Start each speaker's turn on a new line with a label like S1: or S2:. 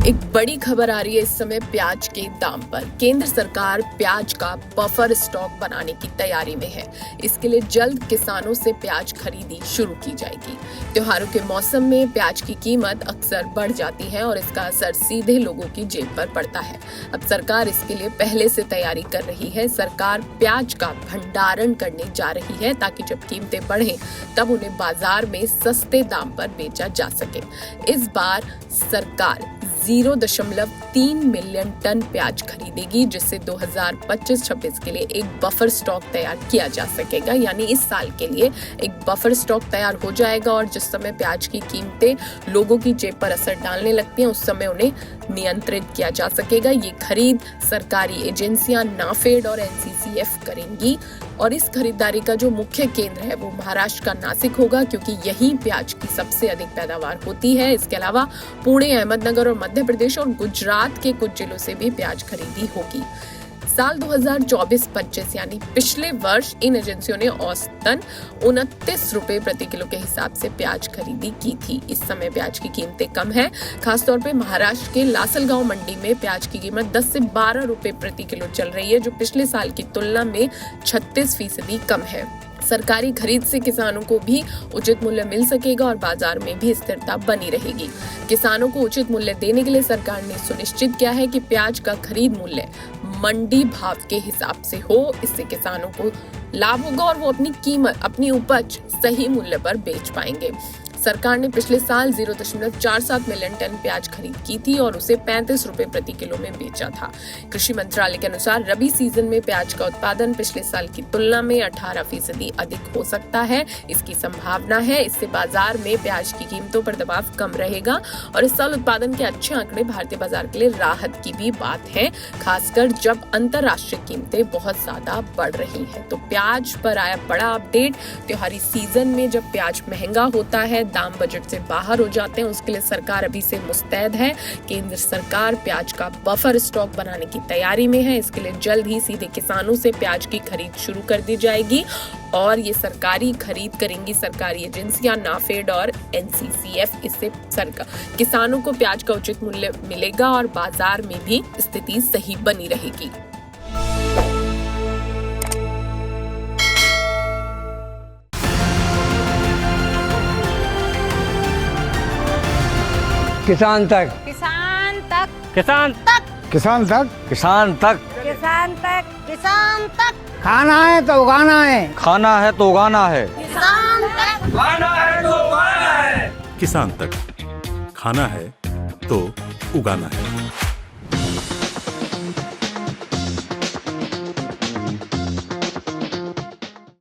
S1: एक बड़ी खबर आ रही है इस समय प्याज के दाम पर। केंद्र सरकार प्याज का बफर स्टॉक बनाने की तैयारी में है। इसके लिए जल्द किसानों से प्याज खरीदी शुरू की जाएगी। त्योहारों के मौसम में प्याज की कीमत अक्सर बढ़ जाती है और इसका असर सीधे लोगों की जेब पर पड़ता है। अब सरकार इसके लिए पहले से तैयारी कर रही है। सरकार प्याज का भंडारण करने जा रही है ताकि जब कीमतें बढ़ें तब उन्हें बाजार में सस्ते दाम पर बेचा जा सके। इस बार सरकार 0.3 मिलियन टन प्याज खरीदेगी, जिससे 2025-26 के लिए एक बफर स्टॉक तैयार किया जा सकेगा। यानी इस साल के लिए एक बफर स्टॉक तैयार हो जाएगा और जिस समय प्याज की कीमतें लोगों की जेब पर असर डालने लगती हैं उस समय उन्हें नियंत्रित किया जा सकेगा। ये खरीद सरकारी एजेंसियां नाफेड और एनसीसीएफ करेंगी और इस खरीदारी का जो मुख्य केंद्र है वो महाराष्ट्र का नासिक होगा, क्योंकि यही प्याज की सबसे अधिक पैदावार होती है। इसके अलावा पुणे, अहमदनगर और मध्य प्रदेश और गुजरात के कुछ जिलों से भी प्याज खरीदी होगी। साल 2024-25 यानी पिछले वर्ष इन एजेंसियों ने औसतन 29 रुपए प्रति किलो के हिसाब से प्याज खरीदी की थी। इस समय प्याज की कीमतें कम है। खासतौर पे महाराष्ट्र के लासलगांव मंडी में प्याज की कीमत 10 से 12 रुपए प्रति किलो चल रही है, जो पिछले साल की तुलना में 36% कम है। सरकारी खरीद से किसानों को भी उचित मूल्य मिल सकेगा और बाजार में भी स्थिरता बनी रहेगी। किसानों को उचित मूल्य देने के लिए सरकार ने सुनिश्चित किया है कि प्याज का खरीद मूल्य मंडी भाव के हिसाब से हो। इससे किसानों को लाभ होगा और वो अपनी उपज सही मूल्य पर बेच पाएंगे। सरकार ने पिछले साल 0.47 मिलियन टन प्याज खरीद की थी और उसे 35 रुपए प्रति किलो में बेचा था। कृषि मंत्रालय के अनुसार रबी सीजन में प्याज का उत्पादन पिछले साल की तुलना में 18% अधिक हो सकता है। इसकी संभावना है। इससे बाजार में प्याज की कीमतों पर दबाव कम रहेगा और इस साल उत्पादन के अच्छे आंकड़े भारतीय बाजार के लिए राहत की भी बात है, खासकर जब अंतर्राष्ट्रीय कीमतें बहुत ज्यादा बढ़ रही हैं। तो प्याज पर आया बड़ा अपडेट। त्योहारी सीजन में जब प्याज महंगा होता है, दाम बजट से बाहर हो जाते हैं, उसके लिए सरकार अभी से मुस्तैद है। केंद्र सरकार प्याज का बफर स्टॉक बनाने की तैयारी में है। इसके लिए जल्द ही सीधे किसानों से प्याज की खरीद शुरू कर दी जाएगी और ये सरकारी खरीद करेंगी सरकारी एजेंसियां नाफेड और एनसीसीएफ। इससे किसानों को प्याज का उचित मूल्य मिलेगा और बाजार में भी स्थिति सही बनी रहेगी।
S2: किसान तक,
S3: किसान तक,
S2: किसान तक, किसान तक, किसान तक,
S3: किसान तक, किसान तक।
S2: खाना है तो उगाना है,
S4: खाना है तो उगाना है,
S3: किसान तक,
S2: खाना है तो उगाना है।
S5: किसान तक, खाना है तो उगाना है।